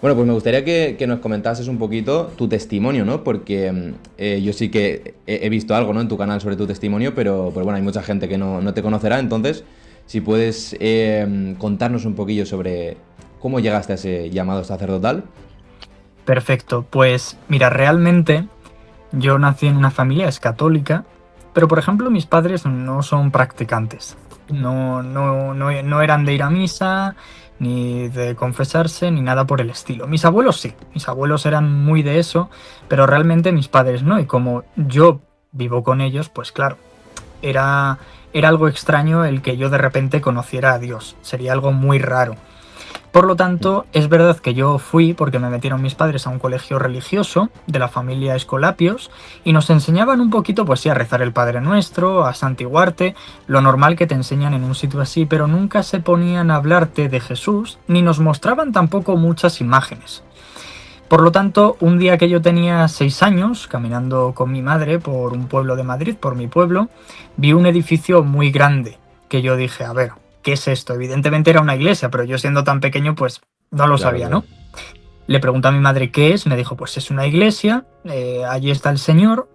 Bueno, pues me gustaría que nos comentases un poquito tu testimonio, ¿no? Porque yo sí que he visto algo, ¿no? En tu canal sobre tu testimonio, pero bueno, hay mucha gente que no te conocerá, entonces, si puedes contarnos un poquillo sobre cómo llegaste a ese llamado sacerdotal. Perfecto, pues mira, realmente yo nací en una familia es católica, pero por ejemplo mis padres no son practicantes. No eran de ir a misa, ni de confesarse, ni nada por el estilo. Mis abuelos sí, mis abuelos eran muy de eso, pero realmente mis padres no. Y como yo vivo con ellos, pues claro, era, era algo extraño el que yo de repente conociera a Dios. Sería algo muy raro. Por lo tanto, es verdad que yo fui porque me metieron mis padres a un colegio religioso de la familia Escolapios y nos enseñaban un poquito, pues sí, a rezar el Padre Nuestro, a santiguarte, lo normal que te enseñan en un sitio así, pero nunca se ponían a hablarte de Jesús ni nos mostraban tampoco muchas imágenes. Por lo tanto, un día que yo tenía 6 años, caminando con mi madre por un pueblo de Madrid, por mi pueblo, vi un edificio muy grande que yo dije, a ver, ¿qué es esto? Evidentemente era una iglesia, pero yo siendo tan pequeño, pues no lo Claro, sabía, claro. ¿no? Le pregunté a mi madre qué es, me dijo, pues es una iglesia, allí está el Señor,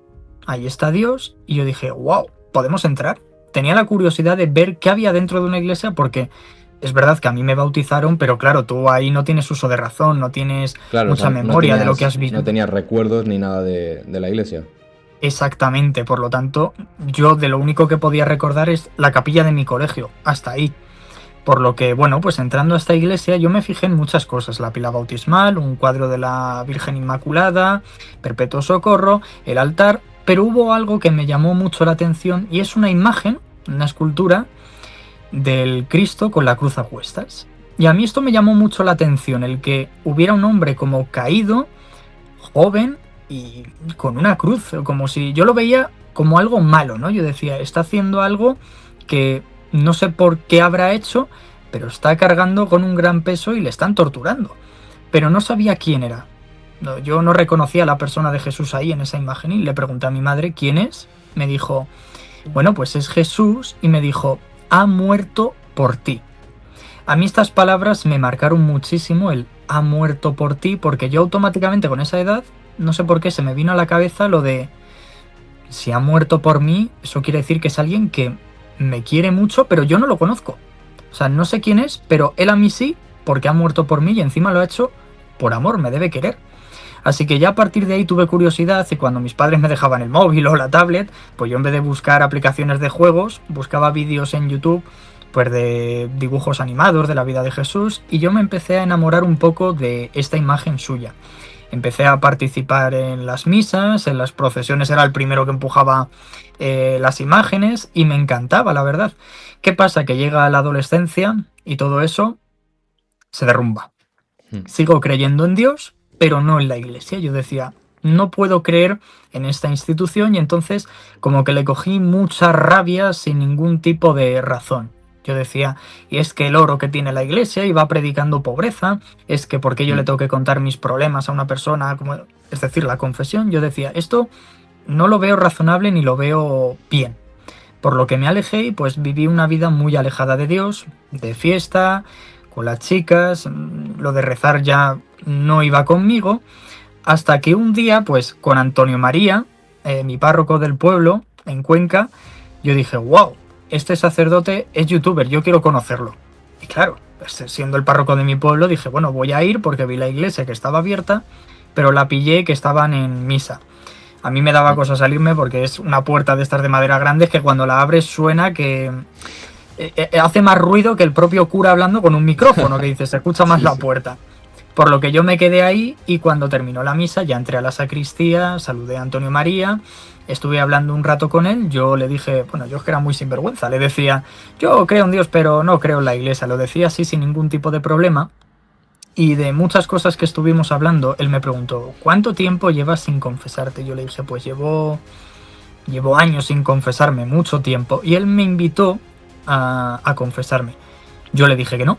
ahí está Dios, y yo dije, wow, ¿podemos entrar? Tenía la curiosidad de ver qué había dentro de una iglesia porque es verdad que a mí me bautizaron, pero claro, tú ahí no tienes uso de razón, no tienes Claro, o sea, mucha memoria de lo que has no visto. tenías recuerdos ni nada de la iglesia. Exactamente, por lo tanto, yo de lo único que podía recordar es la capilla de mi colegio, hasta ahí. Por lo que, bueno, pues entrando a esta iglesia yo me fijé en muchas cosas, la pila bautismal, un cuadro de la Virgen Inmaculada, Perpetuo Socorro, el altar, pero hubo algo que me llamó mucho la atención y es una imagen, una escultura del Cristo con la cruz a cuestas. Y a mí esto me llamó mucho la atención, el que hubiera un hombre como caído, joven y con una cruz, como si yo lo veía como algo malo, ¿no? Yo decía, está haciendo algo que no sé por qué habrá hecho, pero está cargando con un gran peso y le están torturando. Pero no sabía quién era. No, yo no reconocía a la persona de Jesús ahí en esa imagen y le pregunté a mi madre quién es. Me dijo, bueno, pues es Jesús y me dijo, ha muerto por ti. A mí estas palabras me marcaron muchísimo el ha muerto por ti porque yo automáticamente con esa edad, no sé por qué se me vino a la cabeza lo de si ha muerto por mí, eso quiere decir que es alguien que me quiere mucho, pero yo no lo conozco. O sea, no sé quién es, pero él a mí sí, porque ha muerto por mí y encima lo ha hecho por amor, me debe querer. Así que ya a partir de ahí tuve curiosidad y cuando mis padres me dejaban el móvil o la tablet, pues yo en vez de buscar aplicaciones de juegos, buscaba vídeos en YouTube pues de dibujos animados de la vida de Jesús y yo me empecé a enamorar un poco de esta imagen suya. Empecé a participar en las misas, en las procesiones era el primero que empujaba las imágenes y me encantaba, la verdad. ¿Qué pasa? Que llega la adolescencia y todo eso se derrumba. Hmm. Sigo creyendo en Dios, pero no en la iglesia. Yo decía, no puedo creer en esta institución y entonces como que le cogí mucha rabia sin ningún tipo de razón. Yo decía, y es que el oro que tiene la iglesia y va predicando pobreza, es que porque yo le Hmm. tengo que contar mis problemas a una persona, como, es decir, la confesión, yo decía, esto no lo veo razonable ni lo veo bien. Por lo que me alejé y pues viví una vida muy alejada de Dios, de fiesta, con las chicas, lo de rezar ya no iba conmigo, hasta que un día, pues con Antonio María, mi párroco del pueblo, en Cuenca, yo dije, wow, este sacerdote es youtuber, yo quiero conocerlo. Y claro, pues, siendo el párroco de mi pueblo, dije, bueno, voy a ir porque vi la iglesia que estaba abierta, pero la pillé que estaban en misa. A mí me daba cosa salirme porque es una puerta de estas de madera grandes que cuando la abres suena que hace más ruido que el propio cura hablando con un micrófono, que dice, se escucha más Sí, la sí. puerta. Por lo que yo me quedé ahí y cuando terminó la misa ya entré a la sacristía, saludé a Antonio María, estuve hablando un rato con él, yo le dije, bueno, yo es que era muy sinvergüenza, le decía, yo creo en Dios pero no creo en la iglesia, lo decía así sin ningún tipo de problema y de muchas cosas que estuvimos hablando, él me preguntó, ¿cuánto tiempo llevas sin confesarte? Yo le dije, pues llevo años sin confesarme, mucho tiempo, y él me invitó a confesarme. Yo le dije que no,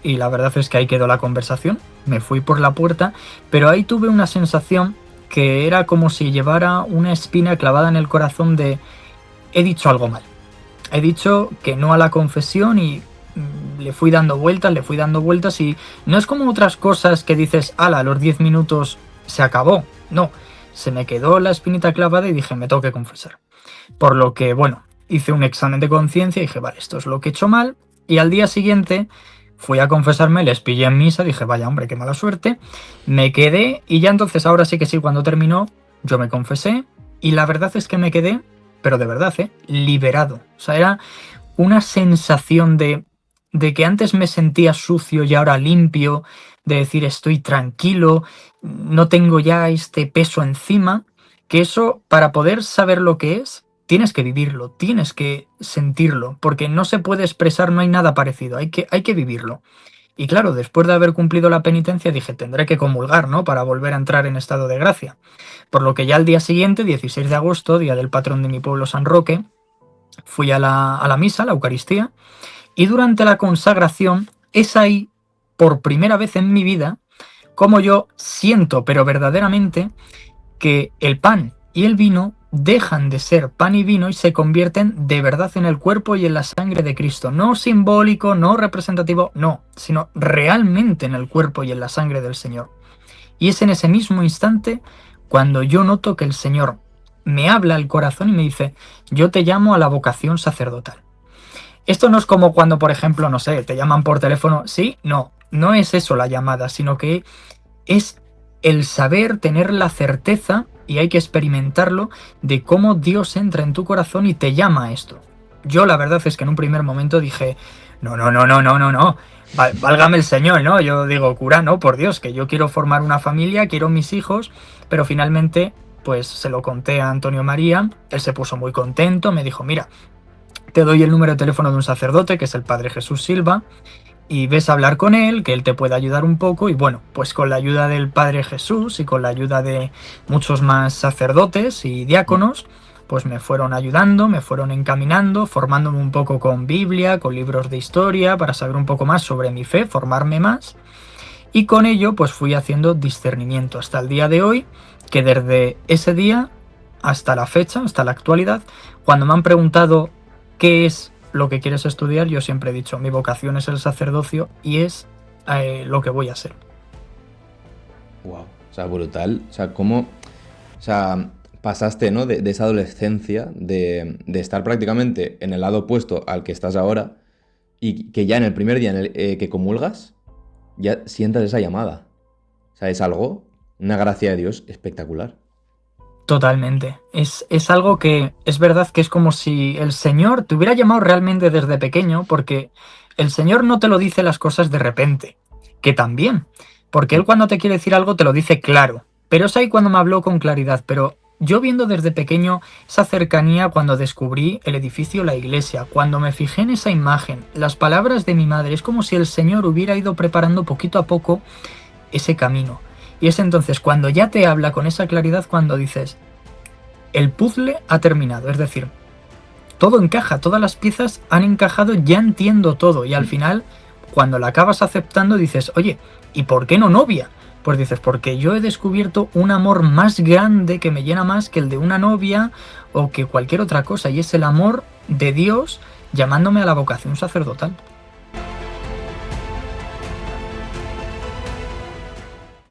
y la verdad es que ahí quedó la conversación, me fui por la puerta, pero ahí tuve una sensación que era como si llevara una espina clavada en el corazón de he dicho algo mal. He dicho que no a la confesión y le fui dando vueltas y no es como otras cosas que dices, ala, a los 10 minutos se acabó. No, se me quedó la espinita clavada y dije, me tengo que confesar. Por lo que, bueno, hice un examen de conciencia y dije, vale, esto es lo que he hecho mal. Y al día siguiente fui a confesarme, les pillé en misa, dije, vaya hombre, qué mala suerte. Me quedé y ya entonces, ahora sí que sí, cuando terminó, yo me confesé y la verdad es que me quedé, pero de verdad, liberado. O sea, era una sensación de que antes me sentía sucio y ahora limpio, de decir estoy tranquilo, no tengo ya este peso encima, que eso, para poder saber lo que es, tienes que vivirlo, tienes que sentirlo, porque no se puede expresar, no hay nada parecido, hay que vivirlo. Y claro, después de haber cumplido la penitencia dije, tendré que comulgar, ¿no? Para volver a entrar en estado de gracia. Por lo que ya al día siguiente, 16 de agosto, día del patrón de mi pueblo San Roque, fui a la misa, a la Eucaristía, y durante la consagración es ahí, por primera vez en mi vida, como yo siento, pero verdaderamente, que el pan y el vino dejan de ser pan y vino y se convierten de verdad en el cuerpo y en la sangre de Cristo. No simbólico, no representativo, no, sino realmente en el cuerpo y en la sangre del Señor. Y es en ese mismo instante cuando yo noto que el Señor me habla al corazón y me dice, yo te llamo a la vocación sacerdotal. Esto no es como cuando, por ejemplo, no sé, te llaman por teléfono, sí, no es eso la llamada, sino que es el saber, tener la certeza, y hay que experimentarlo, de cómo Dios entra en tu corazón y te llama a esto. Yo la verdad es que en un primer momento dije, no, válgame el Señor, ¿no? Yo digo, cura, no, por Dios, que yo quiero formar una familia, quiero mis hijos, pero finalmente, pues se lo conté a Antonio María, él se puso muy contento, me dijo, mira, te doy el número de teléfono de un sacerdote, que es el Padre Jesús Silva, y ves a hablar con él, que él te puede ayudar un poco, y bueno, pues con la ayuda del Padre Jesús y con la ayuda de muchos más sacerdotes y diáconos, pues me fueron ayudando, me fueron encaminando, formándome un poco con Biblia, con libros de historia, para saber un poco más sobre mi fe, formarme más, y con ello pues fui haciendo discernimiento hasta el día de hoy, que desde ese día hasta la fecha, hasta la actualidad, cuando me han preguntado qué es lo que quieres estudiar, yo siempre he dicho, mi vocación es el sacerdocio y es lo que voy a ser. Wow, o sea, brutal. O sea, cómo, o sea, pasaste, ¿no? De esa adolescencia, de estar prácticamente en el lado opuesto al que estás ahora, y que ya en el primer día en el que comulgas, ya sientas esa llamada. O sea, es algo, una gracia de Dios espectacular. Totalmente. Es algo que es verdad que es como si el Señor te hubiera llamado realmente desde pequeño, porque el Señor no te lo dice las cosas de repente, que también, porque Él cuando te quiere decir algo te lo dice claro, pero es ahí cuando me habló con claridad, pero yo viendo desde pequeño esa cercanía cuando descubrí el edificio, la iglesia, cuando me fijé en esa imagen, las palabras de mi madre, es como si el Señor hubiera ido preparando poquito a poco ese camino. Y es entonces cuando ya te habla con esa claridad cuando dices, el puzzle ha terminado, es decir, todo encaja, todas las piezas han encajado, ya entiendo todo y al final, cuando la acabas aceptando dices, oye, ¿y por qué no novia? Pues dices, porque yo he descubierto un amor más grande que me llena más que el de una novia o que cualquier otra cosa y es el amor de Dios llamándome a la vocación sacerdotal.